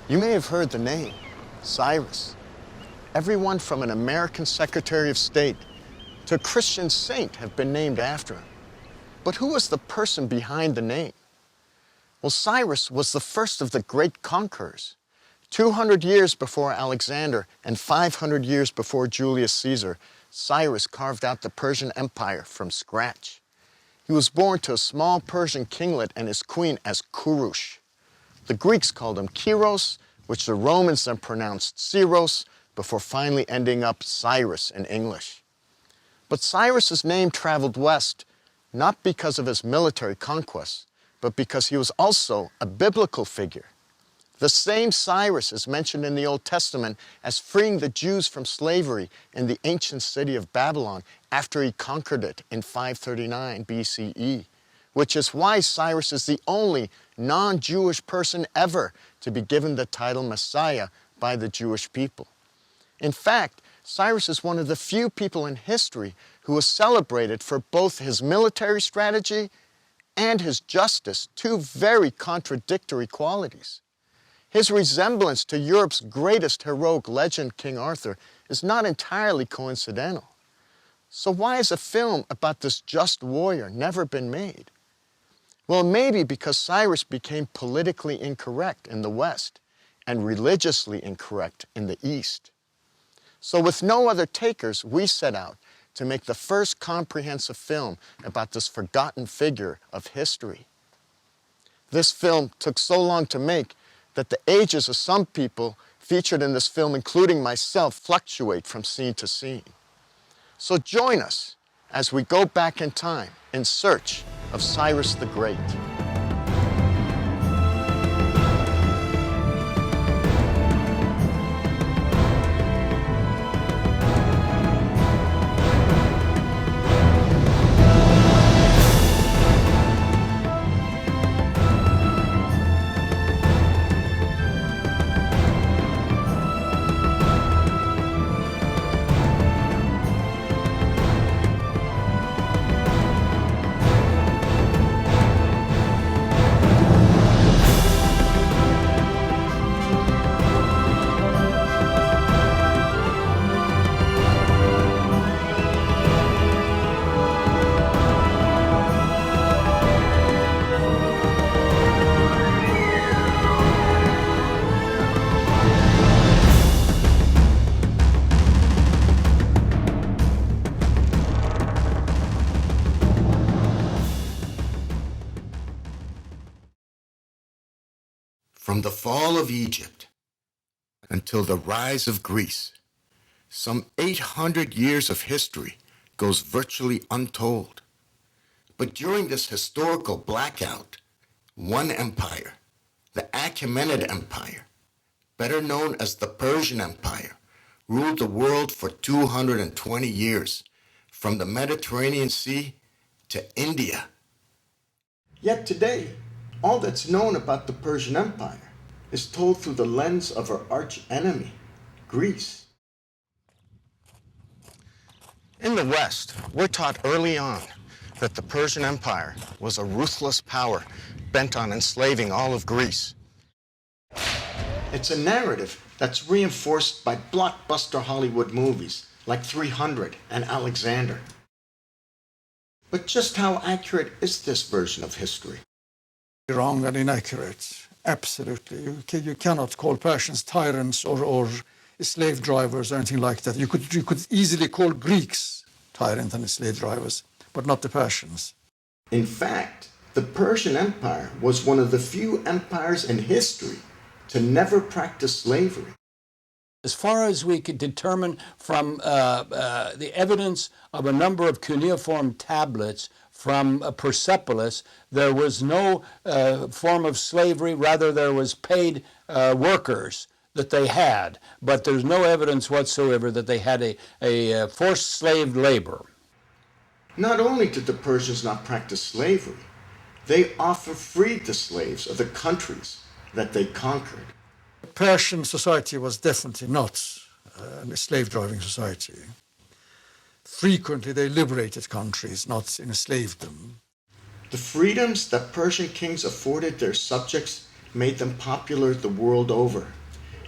You may have heard the name, Cyrus. Everyone from an American Secretary of State to a Christian saint have been named after him. But who was the person behind the name? Well, Cyrus was the first of the great conquerors. 200 years before Alexander and 500 years before Julius Caesar, Cyrus carved out the Persian Empire from scratch. He was born to a small Persian kinglet and his queen as Kurush. The Greeks called him Kyros, which the Romans then pronounced Syros, before finally ending up Cyrus in English. But Cyrus's name traveled west, not because of his military conquests, but because he was also a biblical figure. The same Cyrus is mentioned in the Old Testament as freeing the Jews from slavery in the ancient city of Babylon after he conquered it in 539 BCE, which is why Cyrus is the only non-Jewish person ever to be given the title Messiah by the Jewish people. In fact, Cyrus is one of the few people in history who was celebrated for both his military strategy and his justice, two very contradictory qualities. His resemblance to Europe's greatest heroic legend, King Arthur, is not entirely coincidental. So why has a film about this just warrior never been made? Well, maybe because Cyrus became politically incorrect in the West and religiously incorrect in the East. So with no other takers, we set out to make the first comprehensive film about this forgotten figure of history. This film took so long to make that the ages of some people featured in this film, including myself, fluctuate from scene to scene. So join us as we go back in time in search of Cyrus the Great. From the fall of Egypt until the rise of Greece, some 800 years of history goes virtually untold. But during this historical blackout, one empire, the Achaemenid Empire, better known as the Persian Empire, ruled the world for 220 years, from the Mediterranean Sea to India. Yet today, all that's known about the Persian Empire is told through the lens of our arch-enemy, Greece. In the West, we're taught early on that the Persian Empire was a ruthless power bent on enslaving all of Greece. It's a narrative that's reinforced by blockbuster Hollywood movies like 300 and Alexander. But just how accurate is this version of history? Wrong and inaccurate, absolutely. You cannot call Persians tyrants or slave drivers or anything like that. You could easily call Greeks tyrants and slave drivers, but not the Persians. In fact, the Persian Empire was one of the few empires in history to never practice slavery. As far as we could determine from the evidence of a number of cuneiform tablets from Persepolis, there was no form of slavery. Rather, there was paid workers that they had, but there's no evidence whatsoever that they had a forced slave labor. Not only did the Persians not practice slavery, they often freed the slaves of the countries that they conquered. Persian society was definitely not a slave-driving society. Frequently, they liberated countries, not enslaved them. The freedoms that Persian kings afforded their subjects made them popular the world over.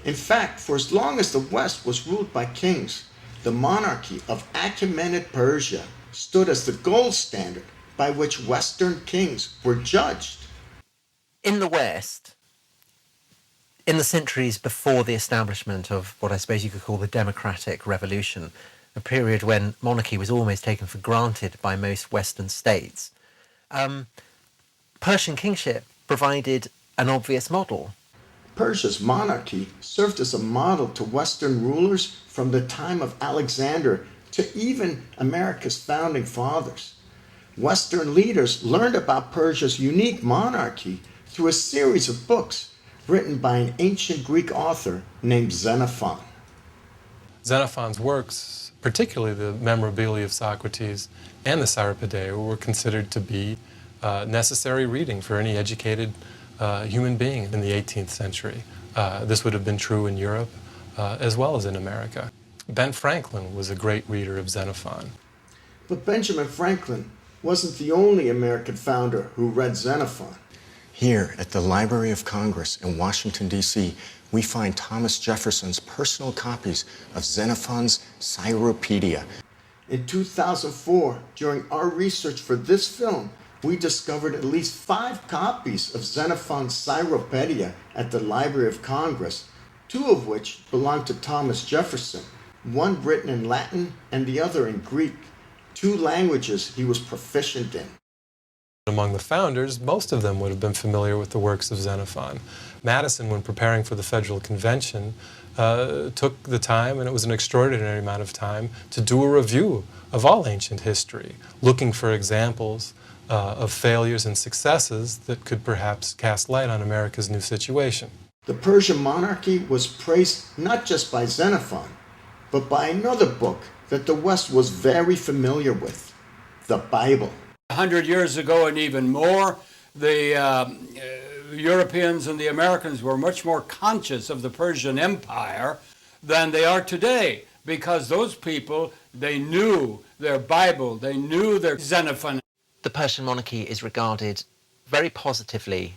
In fact, for as long as the West was ruled by kings, the monarchy of Achaemenid Persia stood as the gold standard by which Western kings were judged. In the West, in the centuries before the establishment of what I suppose you could call the democratic revolution, a period when monarchy was almost taken for granted by most Western states, Persian kingship provided an obvious model. Persia's monarchy served as a model to Western rulers from the time of Alexander to even America's founding fathers. Western leaders learned about Persia's unique monarchy through a series of books written by an ancient Greek author named Xenophon. Xenophon's works, particularly the memorabilia of Socrates and the Cyropaedia, were considered to be necessary reading for any educated human being in the 18th century. This would have been true in Europe as well as in America. Ben Franklin was a great reader of Xenophon. But Benjamin Franklin wasn't the only American founder who read Xenophon. Here at the Library of Congress in Washington, D.C., we find Thomas Jefferson's personal copies of Xenophon's Cyropaedia. In 2004, during our research for this film, we discovered at least 5 copies of Xenophon's Cyropaedia at the Library of Congress, 2 of which belonged to Thomas Jefferson, one written in Latin and the other in Greek, 2 languages he was proficient in. Among the founders, most of them would have been familiar with the works of Xenophon. Madison, when preparing for the Federal Convention, took the time, and it was an extraordinary amount of time, to do a review of all ancient history, looking for examples of failures and successes that could perhaps cast light on America's new situation. The Persian monarchy was praised not just by Xenophon, but by another book that the West was very familiar with, the Bible. 100 years ago and even more, the Europeans and the Americans were much more conscious of the Persian Empire than they are today, because those people, they knew their Bible, they knew their Xenophon. The Persian monarchy is regarded very positively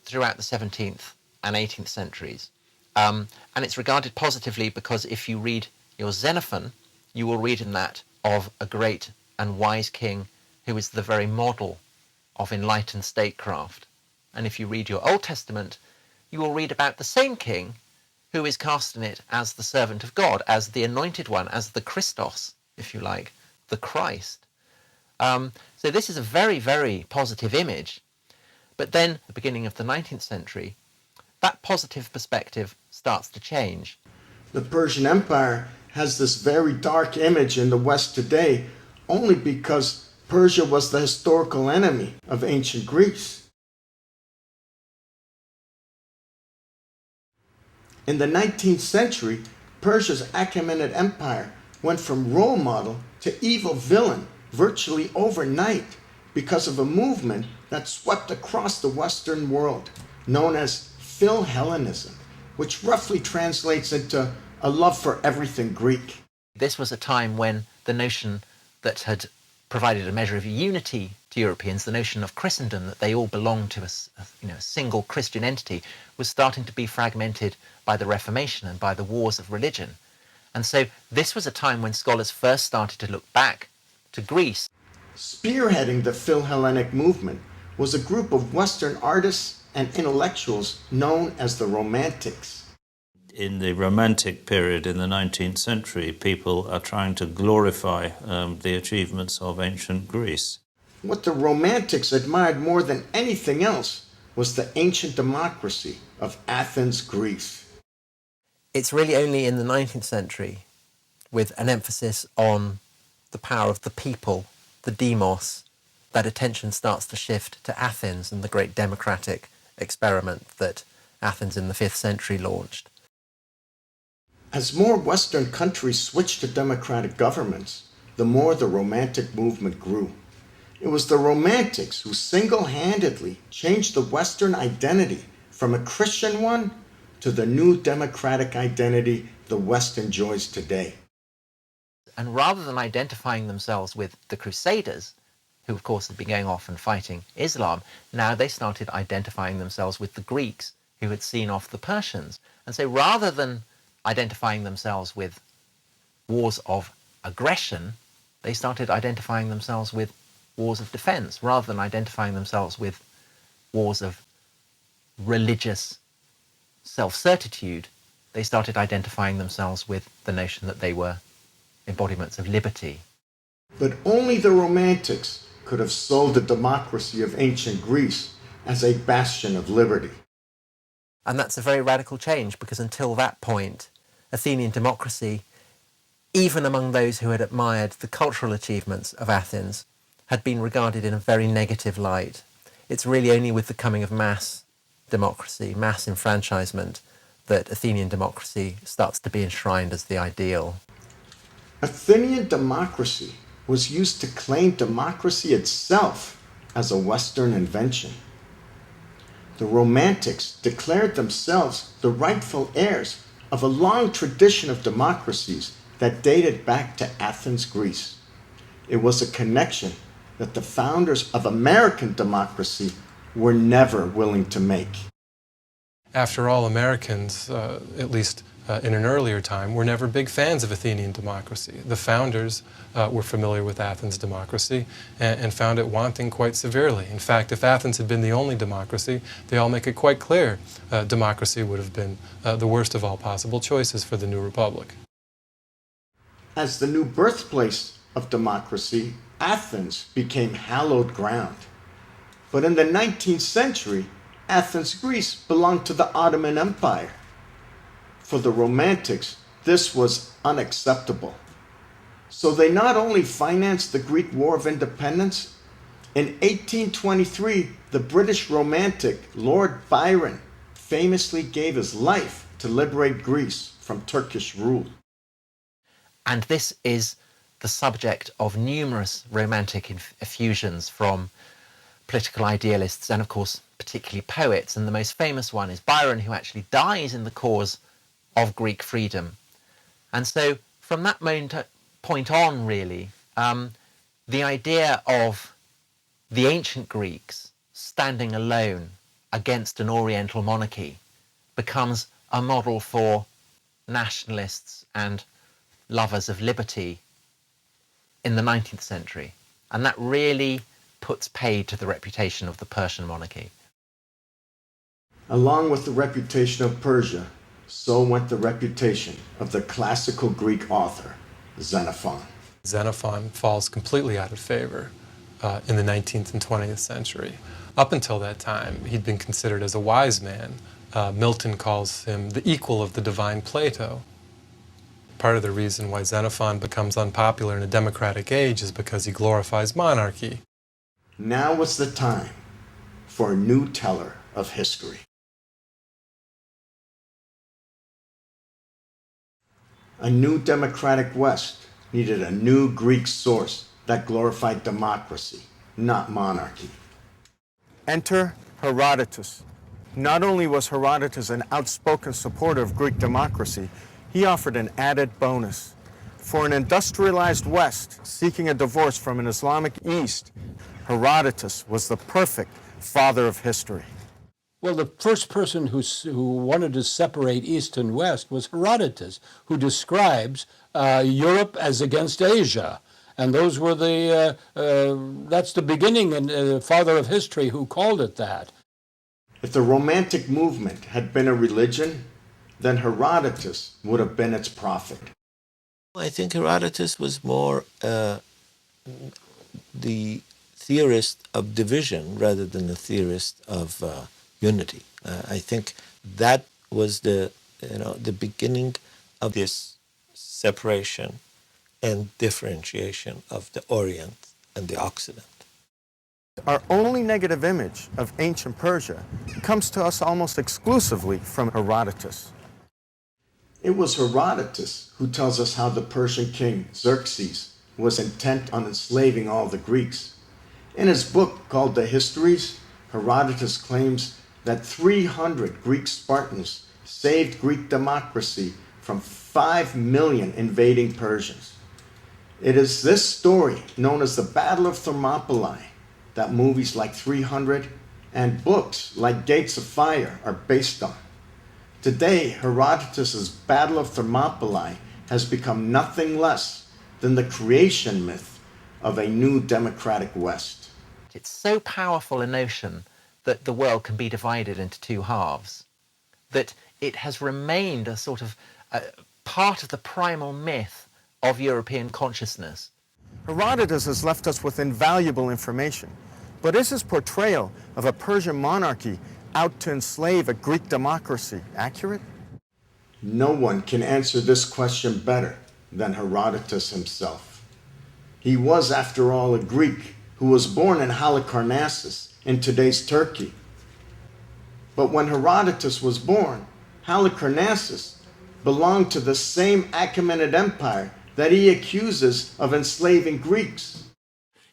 throughout the 17th and 18th centuries. And it's regarded positively because if you read your Xenophon, you will read in that of a great and wise king who is the very model of enlightened statecraft. And if you read your Old Testament, you will read about the same king who is cast in it as the servant of God, as the anointed one, as the Christos, if you like, the Christ. So this is a very, very positive image. But then, at the beginning of the 19th century, that positive perspective starts to change. The Persian Empire has this very dark image in the West today only because Persia was the historical enemy of ancient Greece. In the 19th century, Persia's Achaemenid Empire went from role model to evil villain virtually overnight because of a movement that swept across the Western world, known as Philhellenism, which roughly translates into a love for everything Greek. This was a time when the notion that had provided a measure of unity to Europeans, the notion of Christendom, that they all belonged to a single Christian entity, was starting to be fragmented by the Reformation and by the wars of religion. And so this was a time when scholars first started to look back to Greece. Spearheading the Philhellenic movement was a group of Western artists and intellectuals known as the Romantics. In the Romantic period in the 19th century, people are trying to glorify the achievements of ancient Greece. What the Romantics admired more than anything else was the ancient democracy of Athens, Greece. It's really only in the 19th century, with an emphasis on the power of the people, the demos, that attention starts to shift to Athens and the great democratic experiment that Athens in the 5th century launched. As more Western countries switched to democratic governments, the more the Romantic movement grew. It was the Romantics who single-handedly changed the Western identity from a Christian one to the new democratic identity the West enjoys today. And rather than identifying themselves with the Crusaders, who of course had been going off and fighting Islam, now they started identifying themselves with the Greeks who had seen off the Persians. And so rather than identifying themselves with wars of aggression, they started identifying themselves with wars of defense, rather than identifying themselves with wars of religious self-certitude. They started identifying themselves with the notion that they were embodiments of liberty. But only the Romantics could have sold the democracy of ancient Greece as a bastion of liberty. And that's a very radical change, because until that point, Athenian democracy, even among those who had admired the cultural achievements of Athens, had been regarded in a very negative light. It's really only with the coming of mass democracy, mass enfranchisement, that Athenian democracy starts to be enshrined as the ideal. Athenian democracy was used to claim democracy itself as a Western invention. The Romantics declared themselves the rightful heirs of a long tradition of democracies that dated back to Athens, Greece. It was a connection that the founders of American democracy were never willing to make. After all, Americans, at least in an earlier time, were never big fans of Athenian democracy. The founders were familiar with Athens' democracy and found it wanting quite severely. In fact, if Athens had been the only democracy, they all make it quite clear democracy would have been the worst of all possible choices for the new republic. As the new birthplace of democracy, Athens became hallowed ground. But in the 19th century, Athens, Greece belonged to the Ottoman Empire. For the Romantics, this was unacceptable. So they not only financed the Greek War of Independence, in 1823, the British Romantic Lord Byron famously gave his life to liberate Greece from Turkish rule. And this is the subject of numerous romantic effusions from political idealists and, of course, particularly poets. And the most famous one is Byron, who actually dies in the cause of Greek freedom. And so from that point on, really, the idea of the ancient Greeks standing alone against an Oriental monarchy becomes a model for nationalists and lovers of liberty in the 19th century. And that really puts paid to the reputation of the Persian monarchy. Along with the reputation of Persia, so went the reputation of the classical Greek author, Xenophon. Xenophon falls completely out of favor in the 19th and 20th century. Up until that time, he'd been considered as a wise man. Milton calls him the equal of the divine Plato. Part of the reason why Xenophon becomes unpopular in a democratic age is because he glorifies monarchy. Now was the time for a new teller of history. A new democratic West needed a new Greek source that glorified democracy, not monarchy. Enter Herodotus. Not only was Herodotus an outspoken supporter of Greek democracy, he offered an added bonus. For an industrialized West seeking a divorce from an Islamic East, Herodotus was the perfect father of history. Well, the first person who wanted to separate East and West was Herodotus, who describes Europe as against Asia. And those were that's the beginning and father of history who called it that. If the Romantic movement had been a religion, then Herodotus would have been its prophet. I think Herodotus was more the theorist of division rather than the theorist of unity. I think that was the beginning of this separation and differentiation of the Orient and the Occident. Our only negative image of ancient Persia comes to us almost exclusively from Herodotus. It was Herodotus who tells us how the Persian king Xerxes was intent on enslaving all the Greeks. In his book called The Histories, Herodotus claims that 300 Greek Spartans saved Greek democracy from 5 million invading Persians. It is this story, known as the Battle of Thermopylae, that movies like 300 and books like Gates of Fire are based on. Today, Herodotus' Battle of Thermopylae has become nothing less than the creation myth of a new democratic West. It's so powerful a notion that the world can be divided into two halves, that it has remained a sort of part of the primal myth of European consciousness. Herodotus has left us with invaluable information, but is his portrayal of a Persian monarchy out to enslave a Greek democracy accurate? No one can answer this question better than Herodotus himself. He was, after all, a Greek who was born in Halicarnassus in today's Turkey. But when Herodotus was born, Halicarnassus belonged to the same Achaemenid Empire that he accuses of enslaving Greeks.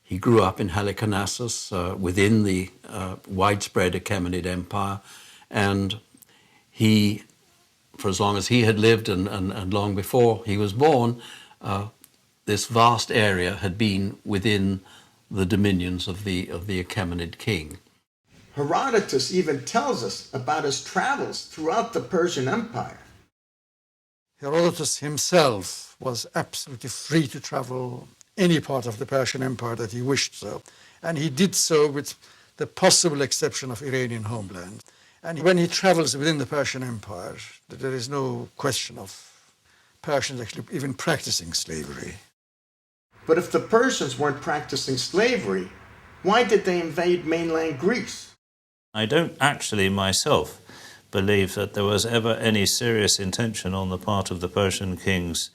He grew up in Halicarnassus within the widespread Achaemenid Empire, and he, for as long as he had lived and long before he was born, this vast area had been within the dominions of the Achaemenid king. Herodotus even tells us about his travels throughout the Persian Empire. Herodotus himself was absolutely free to travel any part of the Persian Empire that he wished so, and he did so with the possible exception of Iranian homeland. And when he travels within the Persian Empire, there is no question of Persians actually even practicing slavery. But if the Persians weren't practicing slavery, why did they invade mainland Greece? I don't actually myself believe that there was ever any serious intention on the part of the Persian kings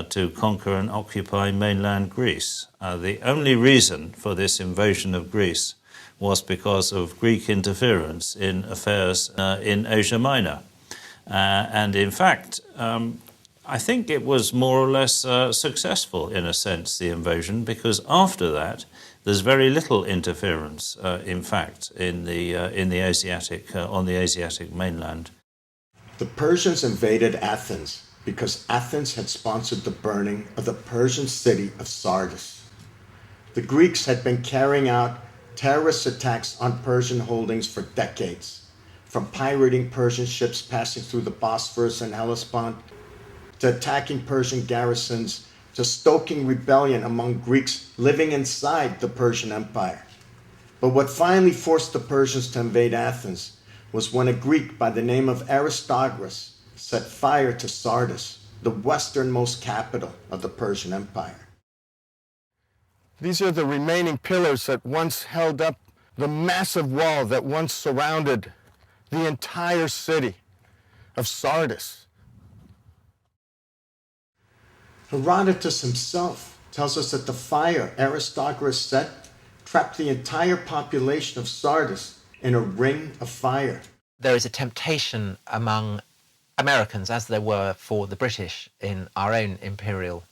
to conquer and occupy mainland Greece. The only reason for this invasion of Greece was because of Greek interference in affairs in Asia Minor. And in fact, I think it was more or less successful in a sense, the invasion, because after that there's very little interference, in fact, in the Asiatic on the Asiatic mainland. The Persians invaded Athens because Athens had sponsored the burning of the Persian city of Sardis. The Greeks had been carrying out terrorist attacks on Persian holdings for decades, from pirating Persian ships passing through the Bosphorus and Hellespont, to attacking Persian garrisons, to stoking rebellion among Greeks living inside the Persian Empire. But what finally forced the Persians to invade Athens was when a Greek by the name of Aristogyrus set fire to Sardis, the westernmost capital of the Persian Empire. These are the remaining pillars that once held up the massive wall that once surrounded the entire city of Sardis. Herodotus himself tells us that the fire Aristogyrus set trapped the entire population of Sardis in a ring of fire. There is a temptation among Americans, as there were for the British in our own imperial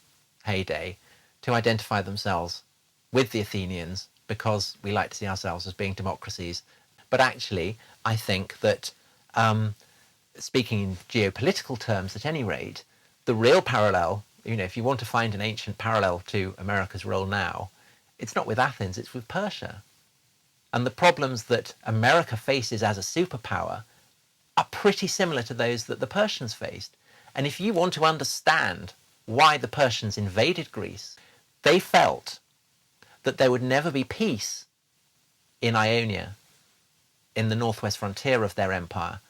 heyday, to identify themselves with the Athenians because we like to see ourselves as being democracies. But actually, I think that, speaking in geopolitical terms at any rate, the real parallel, if you want to find an ancient parallel to America's role now, it's not with Athens, it's with Persia. And the problems that America faces as a superpower are pretty similar to those that the Persians faced. And if you want to understand why the Persians invaded Greece, they felt that there would never be peace in Ionia, in the northwest frontier of their empire,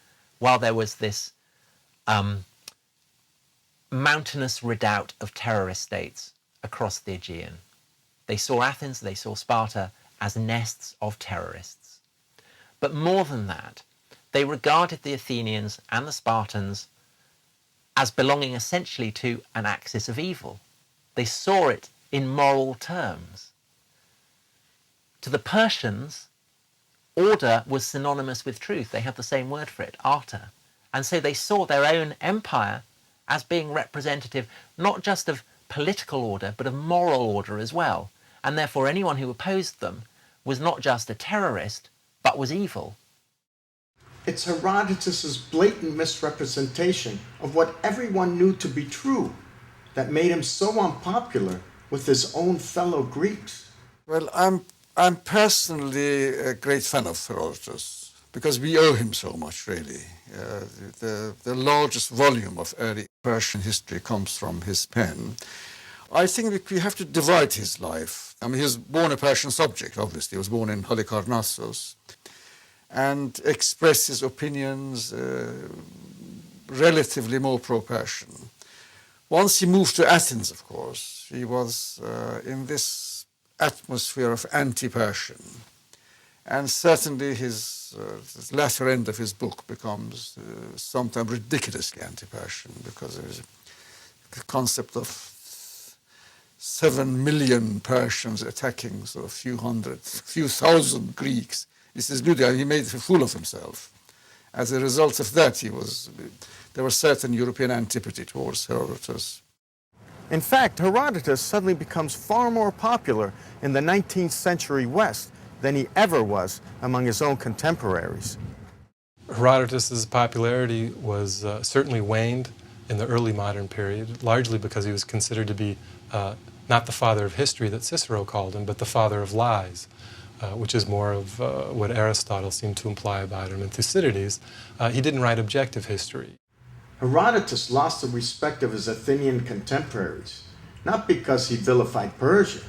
while there was this mountainous redoubt of terrorist states across the Aegean. They saw Athens, they saw Sparta as nests of terrorists. But more than that, they regarded the Athenians and the Spartans as belonging essentially to an axis of evil. They saw it in moral terms. To the Persians, order was synonymous with truth. They had the same word for it, arta. And so they saw their own empire as being representative not just of political order, but of moral order as well. And therefore anyone who opposed them was not just a terrorist, but was evil. It's Herodotus' blatant misrepresentation of what everyone knew to be true that made him so unpopular with his own fellow Greeks. Well, I'm I'm personally a great fan of Herodotus because we owe him so much, really. The largest volume of early Persian history comes from his pen. I think we have to divide his life. I mean, he was born a Persian subject, obviously. He was born in Halikarnassos and expressed his opinions relatively more pro-Persian. Once he moved to Athens, of course, he was in this atmosphere of anti-Persian. And certainly his latter end of his book becomes sometimes ridiculously anti-Persian because there is a concept of 7 million Persians attacking sort of few thousand Greeks. This is ludicrous. He made a fool of himself. As a result of that, there was certain European antipathy towards Herodotus. In fact, Herodotus suddenly becomes far more popular in the 19th century West than he ever was among his own contemporaries. Herodotus's popularity was certainly waned in the early modern period, largely because he was considered to be not the father of history that Cicero called him, but the father of lies, which is more of what Aristotle seemed to imply about him. And Thucydides, he didn't write objective history. Herodotus lost the respect of his Athenian contemporaries, not because he vilified Persia,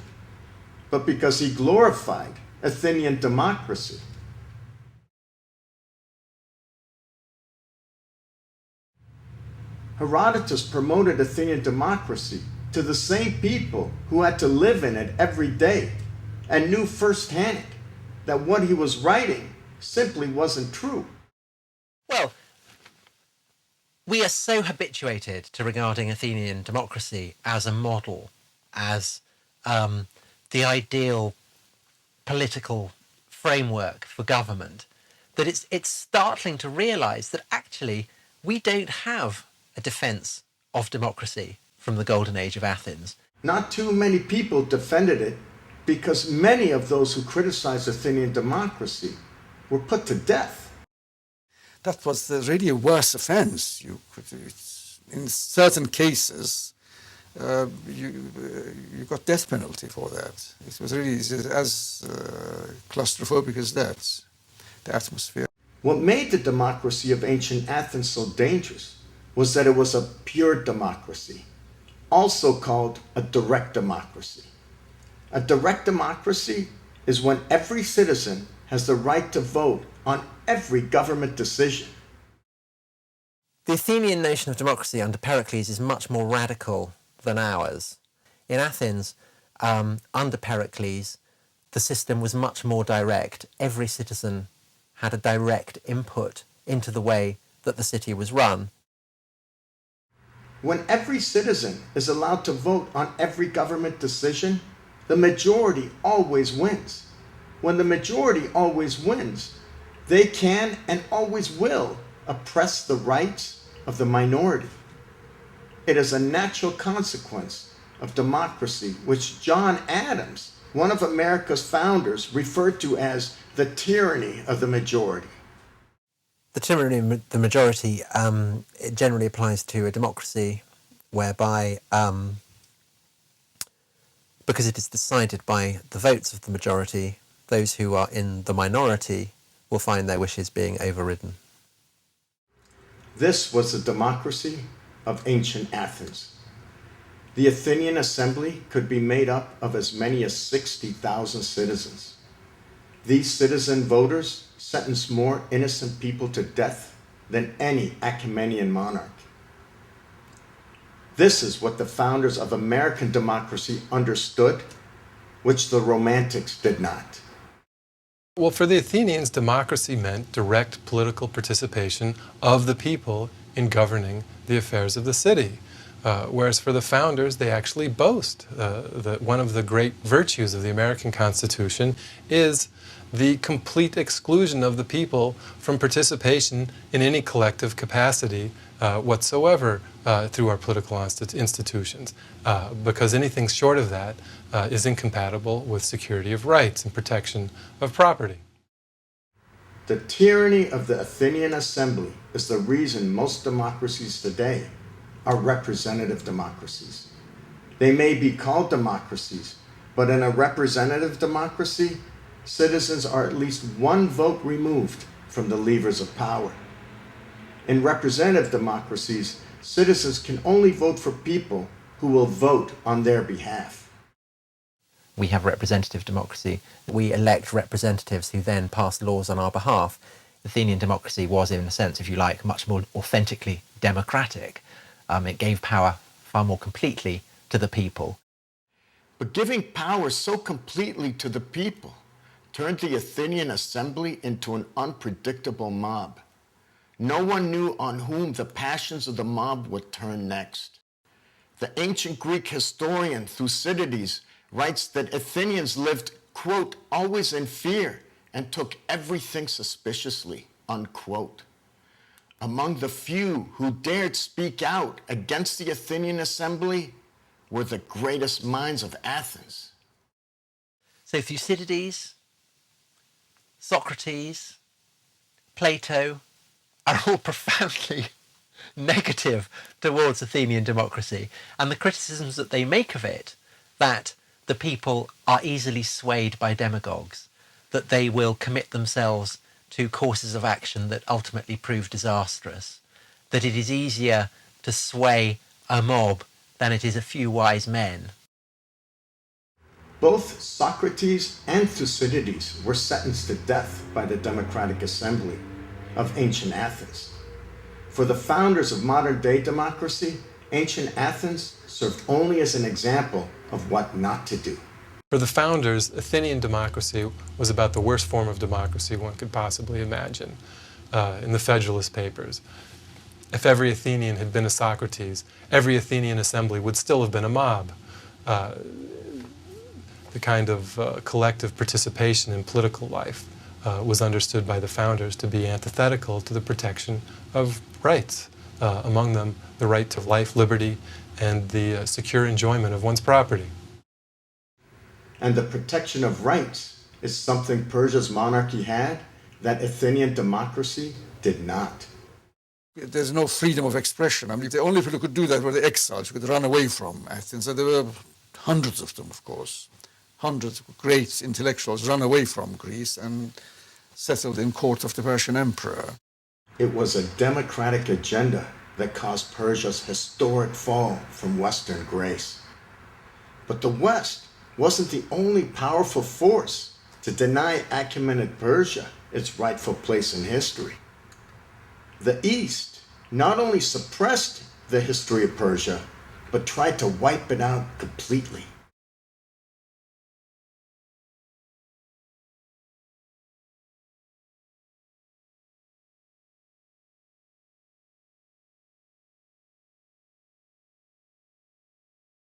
but because he glorified Athenian democracy. Herodotus promoted Athenian democracy to the same people who had to live in it every day and knew firsthand that what he was writing simply wasn't true. Well, we are so habituated to regarding Athenian democracy as a model, as the ideal political framework for government, that it's startling to realize that actually we don't have a defense of democracy from the golden age of Athens. Not too many people defended it because many of those who criticized Athenian democracy were put to death. That was really a worse offense. In certain cases, you got death penalty for that. It was really as claustrophobic as that, the atmosphere. What made the democracy of ancient Athens so dangerous was that it was a pure democracy, also called a direct democracy. A direct democracy is when every citizen has the right to vote on every government decision. The Athenian notion of democracy under Pericles is much more radical than ours. In Athens, under Pericles, the system was much more direct. Every citizen had a direct input into the way that the city was run. When every citizen is allowed to vote on every government decision, the majority always wins. When the majority always wins, they can and always will oppress the rights of the minority. It is a natural consequence of democracy, which John Adams, one of America's founders, referred to as the tyranny of the majority. The tyranny of the majority it generally applies to a democracy whereby, because it is decided by the votes of the majority, those who are in the minority will find their wishes being overridden. This was the democracy of ancient Athens. The Athenian assembly could be made up of as many as 60,000 citizens. These citizen voters sentenced more innocent people to death than any Achaemenid monarch. This is what the founders of American democracy understood, which the Romantics did not. Well, for the Athenians, democracy meant direct political participation of the people in governing the affairs of the city. Whereas for the founders, they actually boast that one of the great virtues of the American Constitution is the complete exclusion of the people from participation in any collective capacity whatsoever through our political institutions, because anything short of that is incompatible with security of rights and protection of property. The tyranny of the Athenian assembly is the reason most democracies today are representative democracies. They may be called democracies, but in a representative democracy, citizens are at least one vote removed from the levers of power. In representative democracies, citizens can only vote for people who will vote on their behalf. We have representative democracy. We elect representatives who then pass laws on our behalf. Athenian democracy was, in a sense, if you like, much more authentically democratic. It gave power far more completely to the people. But giving power so completely to the people turned the Athenian assembly into an unpredictable mob. No one knew on whom the passions of the mob would turn next. The ancient Greek historian Thucydides writes that Athenians lived, quote, always in fear and took everything suspiciously, unquote. Among the few who dared speak out against the Athenian assembly were the greatest minds of Athens. So Thucydides, Socrates, Plato are all profoundly negative towards Athenian democracy, and the criticisms that they make of it, that the people are easily swayed by demagogues, that they will commit themselves to courses of action that ultimately prove disastrous, that it is easier to sway a mob than it is a few wise men. Both Socrates and Thucydides were sentenced to death by the Democratic Assembly of ancient Athens. For the founders of modern-day democracy, ancient Athens served only as an example of what not to do. For the founders, Athenian democracy was about the worst form of democracy one could possibly imagine. In the Federalist Papers, if every Athenian had been a Socrates, every Athenian assembly would still have been a mob. The kind of collective participation in political life was understood by the founders to be antithetical to the protection of rights, among them the right to life, liberty, and the secure enjoyment of one's property. And the protection of rights is something Persia's monarchy had that Athenian democracy did not. There's no freedom of expression. I mean, the only people who could do that were the exiles who could run away from Athens. And there were hundreds of them, of course. Hundreds of great intellectuals run away from Greece and settled in court of the Persian emperor. It was a democratic agenda that caused Persia's historic fall from Western grace. But the West wasn't the only powerful force to deny Achaemenid Persia its rightful place in history. The East not only suppressed the history of Persia, but tried to wipe it out completely.